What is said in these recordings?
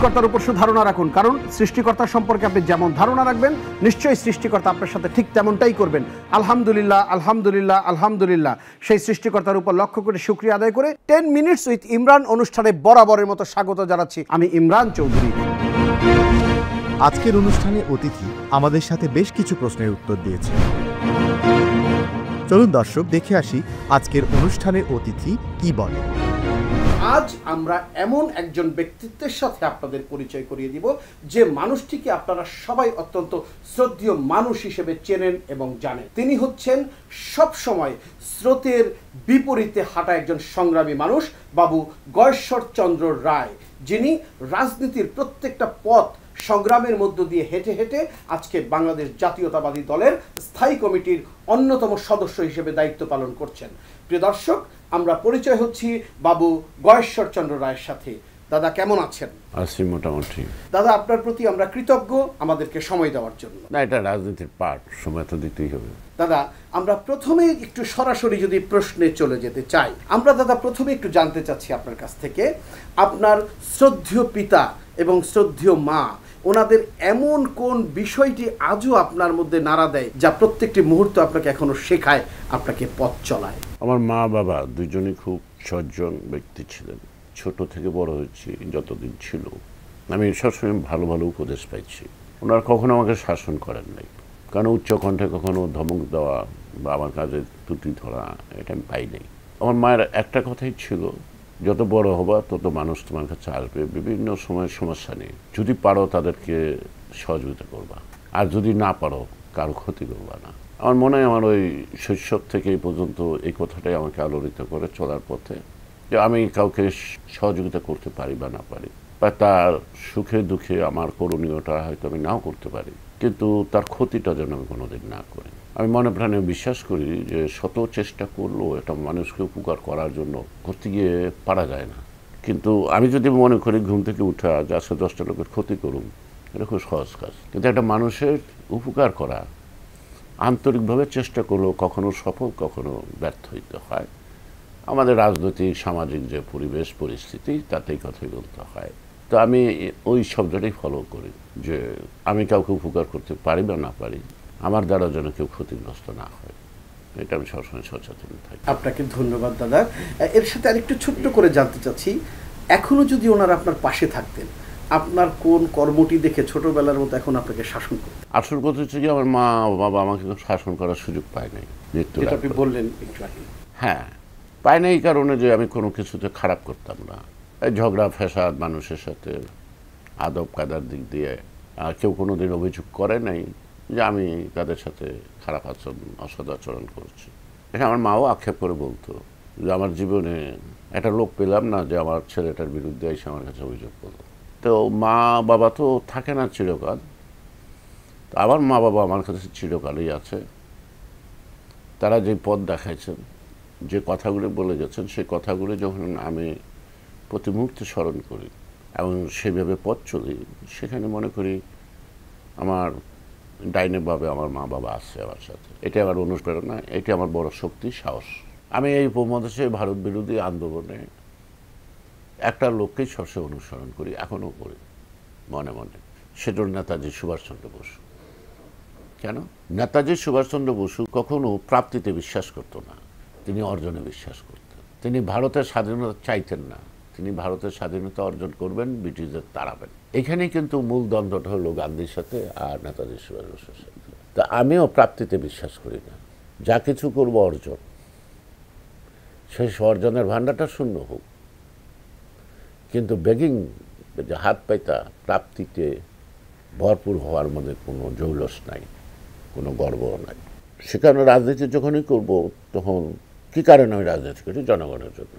সৃষ্টিকর্তার উপর ধারণা রাখুন, কারণ সৃষ্টিকর্তা সম্পর্কে আপনি যেমন ধারণা রাখবেন নিশ্চয়ই সৃষ্টিকর্তা আপনার সাথে ঠিক তেমনটাই করবেন। আলহামদুলিল্লাহ, আলহামদুলিল্লাহ, আলহামদুলিল্লাহ। সেই সৃষ্টিকর্তার উপর লক্ষ্য করে শুকরিয়া আদায় করে 10 মিনিটস উইথ ইমরান অনুষ্ঠানে বরাবরের মতো স্বাগত জানাচ্ছি আমি ইমরান চৌধুরী। আজকের অনুষ্ঠানে অতিথি আমাদের সাথে বেশ কিছু প্রশ্নের উত্তর দিয়েছে। চলুন দর্শক দেখে আসি আজকের অনুষ্ঠানের অতিথি কি বলে। আজ আমরা এমন একজন ব্যক্তিত্বের সাথে আপনাদের পরিচয় করিয়ে দিব যে মানুষটিকে আপনারা সবাই অত্যন্ত শ্রদ্ধেয় মানুষ হিসেবে চেনেন এবং জানেন। তিনি হচ্ছেন সব সময় স্রোতের বিপরীতে হাঁটা একজন সংগ্রামী মানুষ, বাবু গয়েশ্বরচন্দ্র রায়, যিনি রাজনীতির প্রত্যেকটা পথ সংগ্রামের মধ্য দিয়ে হেঁটে হেঁটে আজকে বাংলাদেশ জাতীয়তাবাদী দলের স্থায়ী কমিটির অন্যতম সদস্য হিসেবে দায়িত্ব পালন করছেন। প্রিয় দর্শক, আমরা পরিচয় হচ্ছি বাবু গয়েশ্বরচন্দ্র রায়ের সাথে। দাদা কেমন আছেন? আছি মোটামুটি। দাদা আপনার প্রতি আমরা কৃতজ্ঞ আমাদেরকে সময় দেওয়ার জন্য। না, এটা রাজনীতির পার্ট, সময় তো দিতেই হবে। দাদা আমরা প্রথমে একটু সরাসরি যদি প্রশ্নে চলে যেতে চাই, আমরা দাদা প্রথমে একটু জানতে চাচ্ছি আপনার কাছ থেকে আপনার শ্রদ্ধেয় পিতা এবং শ্রদ্ধেয় মা, ওনাদের এমন কোন বিষয়টি আজও আপনার মধ্যে নাড়া দেয় যা প্রত্যেকটি মুহূর্ত আপনাকে এখনো শেখায়, আপনাকে পথ চলায়? আমার মা বাবা দুজনই খুব সজ্জন ব্যক্তি ছিলেন। ছোট থেকে বড় হয়েছি যতদিন ছিল, আমি সবসময় ভালো ভালো উপদেশ পাইছি। ওনারা কখনো আমাকে শাসন করেন নাই, কারণ উচ্চকণ্ঠে কখনো ধমক দেওয়া বা আমার কাজে ত্রুটি ধরা এটা আমি পাই নাই। আমার মায়ের একটা কথাই ছিল, যত বড় হবা তত মানুষ তোমার কাছে আসবে বিভিন্ন সময়ের সমস্যা নেই, যদি পারো তাদেরকে সহযোগিতা করবা, আর যদি না পারো কারো ক্ষতি করবা না। আমার মনে হয় আমার ওই শৈশব থেকে এই পর্যন্ত এই কথাটাই আমাকে আলোড়িত করে চলার পথে, যে আমি কাউকে সহযোগিতা করতে পারি বা না পারি, বা তার সুখে দুঃখে আমার করণীয়টা হয়তো আমি নাও করতে পারি, কিন্তু তার ক্ষতিটা যেন আমি কোনোদিন না করি। আমি মনে প্রাণে বিশ্বাস করি যে শত চেষ্টা করলেও এটা মানুষকে উপকার করার জন্য করতে গিয়ে পারা যায় না। কিন্তু আমি যদি মনে করি ঘুম থেকে উঠা যে আজকে 10টা লোকের ক্ষতি করুন, এটা খুব সহজ কাজ, কিন্তু একটা মানুষের উপকার করা আন্তরিকভাবে চেষ্টা করলেও কখনো সফল কখনো ব্যর্থ হইতে হয়। আমাদের রাজনৈতিক সামাজিক যে পরিবেশ পরিস্থিতি তাতেই কথাই বলতে হয়। তো আমি ওই শব্দটাই ফলো করি যে আমি কাউকে উপকার করতে পারি বা না পারি, আমার দ্বারা যেন কেউ ক্ষতিগ্রস্ত না হয়, এটা আমি সবসময় সচেতন থাকি। আপনাকে ধন্যবাদ দাদা। এর সাথে আরেকটু ছোট্ট করে জানতে চাচ্ছি, এখনো যদি ওনারা আপনার পাশে থাকতেন, আপনার কোন কর্মটি দেখে ছোটবেলার মতো এখন আপনাকে শাসন করতেন? আসল কথা হচ্ছে যে আমার মা বাবা আমাকে শাসন করার সুযোগ পায় নাই। যেটা আপনি বললেন একটু আগে। হ্যাঁ, পায় নাই এই কারণে যে আমি কোনো কিছুতে খারাপ করতাম না। এই ঝগড়া ফ্যাসাদ মানুষের সাথে আদব কায়দার দিক দিয়ে কেউ কোনো দিন অভিযোগ করে নাই যে আমি তাদের সাথে খারাপ আচরণ অসদাচরণ করছি। এটা আমার মাও আক্ষেপ করে বলতো যে আমার জীবনে একটা লোক পেলাম না যে আমার ছেলেটার বিরুদ্ধে এসে আমার কাছে অভিযোগ করলো। তো মা বাবা তো থাকে না চিরকাল, আমার মা বাবা আমার কাছে চিরকালই আছে। তারা যে পথ দেখাইছেন, যে কথাগুলো বলে গেছেন, সেই কথাগুলো যখন আমি প্রতি মুহূর্তে স্মরণ করি এবং সেভাবে পথ চলি, সেখানে মনে করি আমার ডাইনেভাবে আমার মা বাবা আছে আমার সাথে। এটা আমার অনুপ্রেরণা, এটি আমার বড় শক্তি, সাহস। আমি এই উপমহাদেশে ভারত বিরোধী আন্দোলনে একটা লোককেই সবসময় অনুসরণ করি, এখনও করি মনে মনে, সেটার নেতাজি সুভাষচন্দ্র বসু। কেন? নেতাজি সুভাষচন্দ্র বসু কখনো প্রাপ্তিতে বিশ্বাস করতো না, তিনি অর্জনে বিশ্বাস করতেন। তিনি ভারতের স্বাধীনতা চাইতেন না, তিনি ভারতের স্বাধীনতা অর্জন করবেন, ব্রিটিশদের তাড়াবেন। এখানেই কিন্তু মূল দ্বন্দ্বটা হলো গান্ধীর সাথে আর নেতাজি সুভাষ বসুর সাথে। তা আমিও প্রাপ্তিতে বিশ্বাস করি না, যা কিছু করব অর্জন, সেই অর্জনের ভাণ্ডারটা শূন্য হোক, কিন্তু বেগিং যে হাত পাইতা প্রাপ্তিতে ভরপুর হওয়ার মধ্যে কোনো জৌলস নাই, কোনো গর্বও নাই। সে কারণে রাজনীতি যখনই করব তখন কী কারণে আমি রাজনীতি করি? জনগণের জন্য।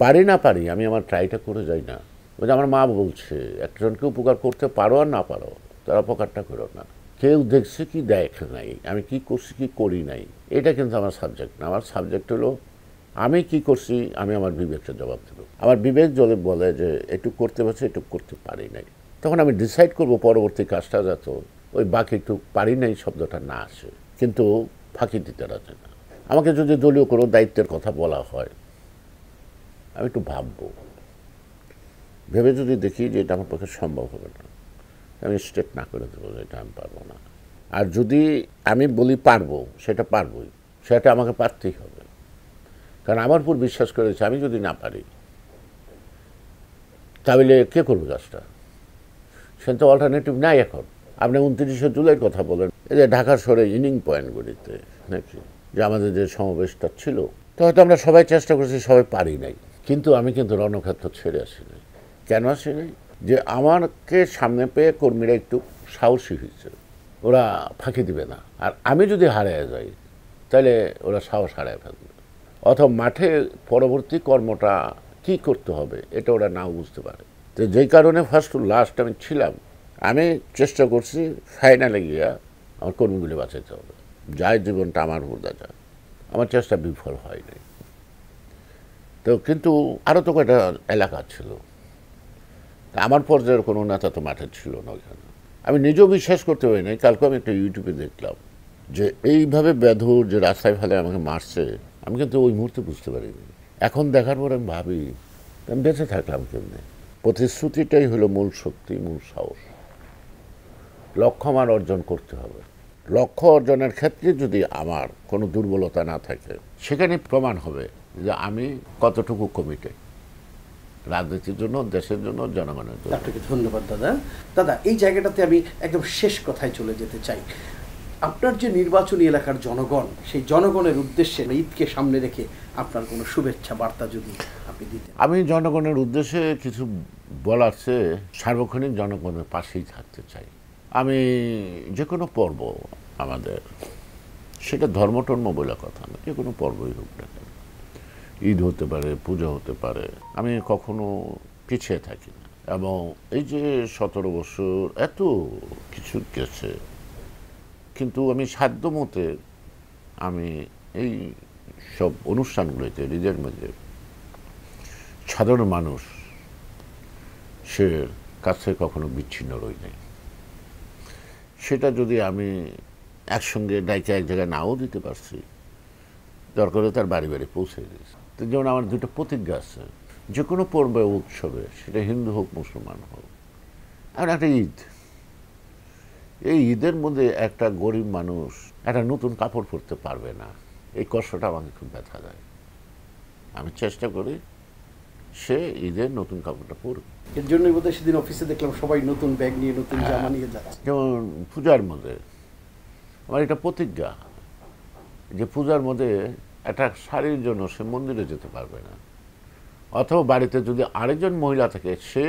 পারি না পারি আমি আমার ট্রাইটা করে যাই না। ওই যে আমার মা বলছে, একজনকে উপকার করতে পারো আর না পারো, তারা উপকারটা করো না। কেউ দেখছে কি দেখে নাই, আমি কি করছি কি করি নাই, এটা কিন্তু আমার সাবজেক্ট না। আমার সাবজেক্ট হলো আমি কি করছি, আমি আমার বিবেকটা জবাব দেব। আমার বিবেক যদি বলে যে এটুক করতে পারছি, এটুক করতে পারি নাই, তখন আমি ডিসাইড করব পরবর্তী কাজটা যাতে ওই বাকি একটু পারি নাই শব্দটা না আসে, কিন্তু ফাঁকি দিতে রাখে না। আমাকে যদি দলীয় কোনো দায়িত্বের কথা বলা হয়, আমি একটু ভাববো ভেবে যদি দেখি যে এটা আমার পক্ষে সম্ভব হবে না, আমি স্টেট না করে দেবো যে এটা আমি পারবো না। আর যদি আমি বলি পারবো, সেটা পারবোই, সেটা আমাকে পারতেই হবে। কারণ আমার উপর বিশ্বাস করেছে, আমি যদি না পারি তাহলে কে করবে কাজটা? সে তো অল্টারনেটিভ নাই এখন। আপনি 29শে জুলাইয়ের কথা বলেন, এই যে ঢাকার শহরে ইনিং পয়েন্টগুলিতে নাকি যে আমাদের যে সমাবেশটা ছিল, তো হয়তো আমরা সবাই চেষ্টা করেছি, সবাই পারি নাই। কিন্তু আমি কিন্তু রণক্ষেত্র ছেড়ে আসি নাই। কেন আসি নাই? যে আমাকে সামনে পেয়ে কর্মীরা একটু সাহসী হয়েছে, ওরা ফাঁকি দিবে না। আর আমি যদি হারিয়ে যাই তাহলে ওরা সাহস হারায় ফেলবে, অথবা মাঠে পরবর্তী কর্মটা কি করতে হবে এটা ওরা নাও বুঝতে পারে। তো যেই কারণে ফার্স্ট টু লাস্ট আমি ছিলাম। আমি চেষ্টা করছি ফাইনালে গিয়া আমার কর্মীগুলি বাঁচাইতে হবে, যার জীবনটা আমার বোঝা যায়। আমার চেষ্টা বিফল হয়নি। তো কিন্তু আরও তো কয়েকটা এলাকা ছিল, আমার পর্যায়ের কোনো নেতা তো মাঠে ছিল না ওইখানে। আমি নিজেও বিশ্বাস করতে পারি নাই। কালকে আমি একটা ইউটিউবে দেখলাম যে এইভাবে বেধুর যে রাস্তায় ফেলে আমাকে মারছে, আমি কিন্তু ওই মুহূর্তে বুঝতে পারিনি। এখন দেখার পর আমি ভাবি আমি বেঁচে থাকলাম কেমনে। প্রতিশ্রুতিটাই হলো মূল শক্তি, মূল সাহস। লক্ষ্য আমার অর্জন করতে হবে। লক্ষ্য অর্জনের ক্ষেত্রে যদি আমার কোনো দুর্বলতা না থাকে, সেখানে প্রমাণ হবে যে আমি কতটুকু কমিটেড রাজনীতির জন্য, দেশের জন্য, জনগণের জন্য। আপনাকে ধন্যবাদ দাদা। দাদা, এই জায়গাটাতে আমি একদম শেষ কথায় চলে যেতে চাই। আপনার যে নির্বাচনী এলাকার জনগণ, সেই জনগণের উদ্দেশ্যে ঈদকে সামনে রেখে আপনার কোনো শুভেচ্ছা বার্তা যদি আপনি দিতেন। আমি জনগণের উদ্দেশ্যে কিছু বলার চেয়ে সার্বক্ষণিক জনগণের পাশেই থাকতে চাই। আমি যে কোনো পর্ব আমাদের, সেটা ধর্মটর্ম বলে কথা না, যে কোনো পর্বই হোক না কেন, ঈদ হতে পারে, পূজা হতে পারে, আমি কখনো পিছিয়ে থাকি না। এবং এই যে 17 বছর এত কিছু গেছে, কিন্তু আমি সাধ্য মতে আমি এই সব অনুষ্ঠানগুলোতে নিজের মধ্যে সাধারণ মানুষ সে কাছে কখনো বিচ্ছিন্ন রই নাই। সেটা যদি আমি একসঙ্গে ডাইকে এক জায়গায় নাও দিতে পারছি, দরকার হলে তার বাড়ি বাড়ি পৌঁছে দিয়েছি। তো যেমন আমার দুটো প্রতিজ্ঞা আছে, যে কোনো পর্বে উৎসবে, সেটা হিন্দু হোক মুসলমান হোক, আর একটা ঈদ, এই ঈদের মধ্যে একটা গরিব মানুষ একটা নতুন কাপড় পরতে পারবে না, এই কষ্টটা আমাকে খুব ব্যথা দেয়। আমি চেষ্টা করি সে ঈদের নতুন কাপড়টা পরবে। এর জন্যই বোধহয় সেদিন অফিসে দেখলাম সবাই নতুন ব্যাগ নিয়ে, নতুন জামা নিয়ে যাচ্ছে। যেমন পূজার মধ্যে আমার এটা প্রতিজ্ঞা যে পূজার মধ্যে একটা শাড়ির জন্য সে মন্দিরে যেতে পারবে না, অথবা বাড়িতে যদি আরেকজন মহিলা থাকে, সে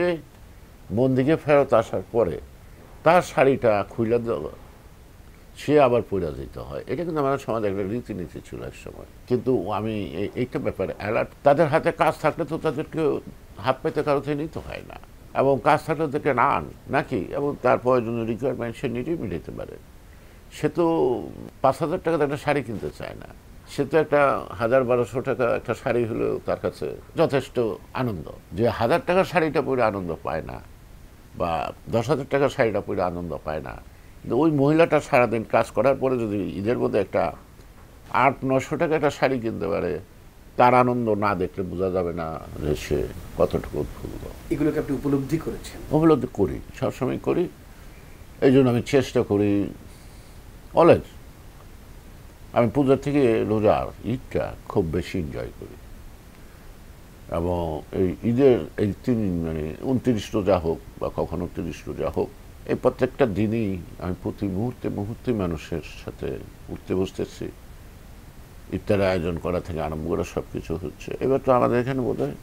মন্দিরে ফেরত আসার পরে তার শাড়িটা খুলে সে আবার পরে যেতে হয়। এটা কিন্তু আমাদের সমাজে একটা রীতিনীতি ছিল এক সময়। কিন্তু আমি এইটা ব্যাপারে অ্যালার্ট। তাদের হাতে কাজ থাকলে তো তাদেরকে হাত পেতে কারো থেকে নিতে হয় না, এবং কাজ থাকলে তাদেরকে না আন নাকি, এবং তার প্রয়োজনীয় রিকোয়ারমেন্ট সে নিজেই মিটাতে পারে। সে তো 5,000 টাকাতে একটা শাড়ি কিনতে চায় না, সে তো একটা 1,000-1,200 টাকা একটা শাড়ি হলেও তার কাছে যথেষ্ট আনন্দ। যে 1,000 টাকার শাড়িটা পরে আনন্দ পায় না, বা 10,000 টাকার শাড়িটা পরে আনন্দ পায় না, কিন্তু ওই মহিলাটা সারাদিন কাজ করার পরে যদি ঈদের মধ্যে একটা 800-900 টাকা একটা শাড়ি কিনতে পারে, তার আনন্দ না দেখলে বোঝা যাবে না যে সে কতটুকু উৎফুল্ল। এগুলোকে আপনি উপলব্ধি করেছেন? উপলব্ধি করি, সবসময় করি। এই জন্য আমি চেষ্টা করি অলওয়েজ, আমি পূজার থেকে রোজার ঈদটা খুব বেশি এনজয় করি। এবং এই ঈদের এই 29 রোজা হোক বা কখনো 30 রোজা হোক, এই প্রত্যেকটা দিনই আমি প্রতি মুহূর্তে মুহূর্তে মানুষের সাথে উঠতে বসতেছি। ইফতারের আয়োজন করা থেকে আরম্ভ করে সব কিছু হচ্ছে। এবার তো আমাদের এখানে বোধহয়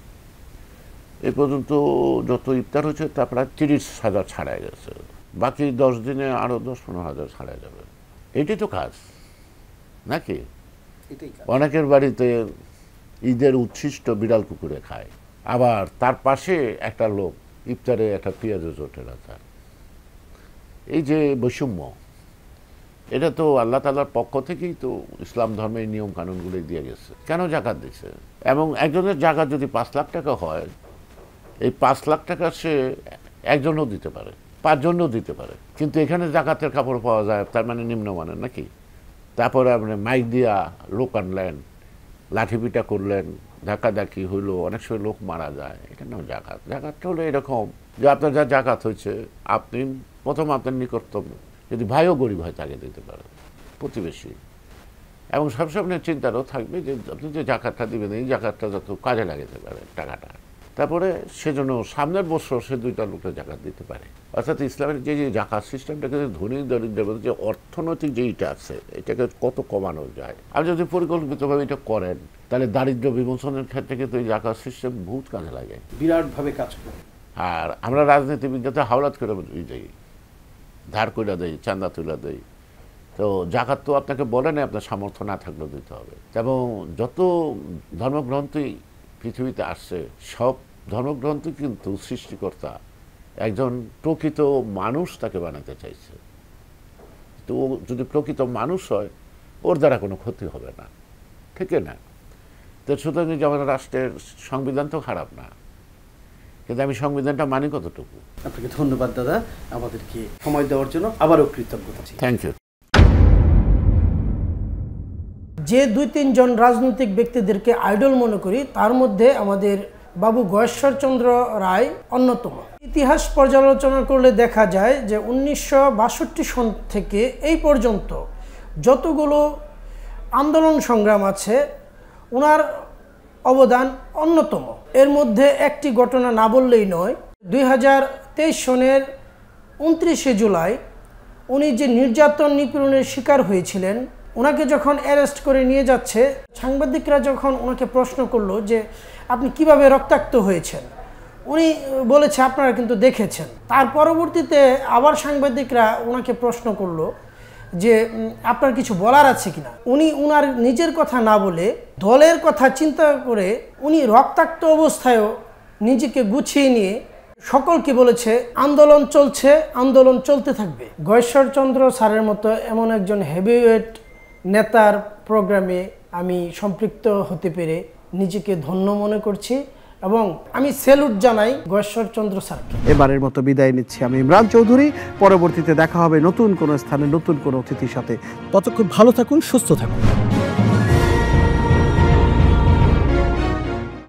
এ পর্যন্ত যত ইফতার হচ্ছে তা প্রায় 30,000 ছাড়াই গেছে। বাকি 10 দিনে আরও 10-15 হাজার ছাড়াই যাবে। এটাই তো কাজ নাকি? অনেকের বাড়িতে ঈদের উচ্ছিষ্ট বিড়াল কুকুরে খায়, আবার তার পাশে একটা লোক ইফতারে একটা পেঁয়াজও জোটে না তার। এই যে বৈষম্য, এটা তো আল্লাহ তাআলার পক্ষ থেকেই তো ইসলাম ধর্মের নিয়ম কানুনগুলো দিয়ে গেছে। কেন জাকাত দিচ্ছে? এবং একজনের জাকাত যদি 5 লাখ টাকা হয়, এই 5 লাখ টাকা সে একজনও দিতে পারে, 5 জনও দিতে পারে। কিন্তু এখানে জাকাতের কাপড় পাওয়া যায়, তার মানে নিম্নমানের নাকি? তারপরে আপনি মাইক দিয়া লোক আনলেন, লাঠি পিটা করলেন, ধাক্কাধাক্কি হইলো, অনেক সময় লোক মারা যায়, এটা নাম জাকাত। জাকাতটা হলো এরকম যে আপনার যা জাকাত হয়েছে আপনি প্রথম আপনার নিকটতম যদি ভাইও গরিব হয় তাকে দিতে পারেন, প্রতিবেশী। এবং সবসময় চিন্তারও থাকবে যে আপনি যে জাকাতটা দিবেন এই জাকাতটা যত কাজে লাগাতে পারে টাকাটা, তারপরে সেজন্য সামনের বছর সে 2টা লোকের জাকাত দিতে পারে। অর্থাৎ ইসলামের যে জাকাত সিস্টেমটাকে ধনী দরিদ্রের যে অর্থনৈতিক যেইটা আছে এটাকে কত কমানো যায়, আর যদি পরিকল্পিতভাবে এটা করেন তাহলে দারিদ্র্য বিমোচনের ক্ষেত্রে কিন্তু এই জাকাত সিস্টেম বহুত কাজে লাগে, বিরাটভাবে কাজ করে। আর আমরা রাজনীতিবিদদের হাওলাত করে যাই, ধার করে দেয়, চাঁদা তুলে দেয়। তো জাকাত তো আপনাকে বলে না আপনার সামর্থ্য না থাকলেও দিতে হবে। এবং যত ধর্মগ্রন্থই পৃথিবীতে আসছে সব ধর্মগ্রন্থ কিন্তু সৃষ্টিকর্তা একজন প্রকৃত মানুষ তাকে বানাতে চাইছে। তো ও যদি প্রকৃত মানুষ হয় ওর দ্বারা কোনো ক্ষতি হবে না, ঠিক না? তো সুতরাং যে আমাদের রাষ্ট্রের সংবিধান তো খারাপ না, কিন্তু আমি সংবিধানটা মানি কতটুকু। আপনাকে ধন্যবাদ দাদা, আমাদেরকে সময় দেওয়ার জন্য আবারও কৃতজ্ঞতা। Thank you. যে 2-3 জন রাজনৈতিক ব্যক্তিদেরকে আইডল মনে করি তার মধ্যে আমাদের বাবু গয়েশ্বরচন্দ্র রায় অন্যতম। ইতিহাস পর্যালোচনা করলে দেখা যায় যে 1962 সন থেকে এই পর্যন্ত যতগুলো আন্দোলন সংগ্রাম আছে ওনার অবদান অন্যতম। এর মধ্যে একটি ঘটনা না বললেই নয়, 2023 সনের 29শে জুলাই উনি যে নির্যাতন নিপীড়নের শিকার হয়েছিলেন, ওনাকে যখন অ্যারেস্ট করে নিয়ে যাচ্ছে, সাংবাদিকরা যখন ওনাকে প্রশ্ন করলো যে আপনি কিভাবে রক্তাক্ত হয়েছেন, উনি বলেছে আপনারা কিন্তু দেখেছেন। তার পরবর্তীতে আবার সাংবাদিকরা ওনাকে প্রশ্ন করলো যে আপনার কিছু বলার আছে কিনা। উনি উনার নিজের কথা না বলে দলের কথা চিন্তা করে উনি রক্তাক্ত অবস্থায়ও নিজেকে গুছিয়ে নিয়ে সকলকে বলেছে আন্দোলন চলছে, আন্দোলন চলতে থাকবে। গয়েশ্বরচন্দ্র স্যারের মতো এমন একজন হেভিওয়েট নেতার প্রোগ্রামে আমি সম্পৃক্ত হতে পেরে নিজেকে ধন্য মনে করছি এবং আমি স্যালুট জানাই গয়েশ্বরচন্দ্র স্যারকে। এবারের মতো বিদায় নিচ্ছি আমি ইমরান চৌধুরী। পরবর্তীতে দেখা হবে নতুন কোনো স্থানে নতুন কোনো অতিথির সাথে। ততক্ষণ ভালো থাকুন, সুস্থ থাকুন।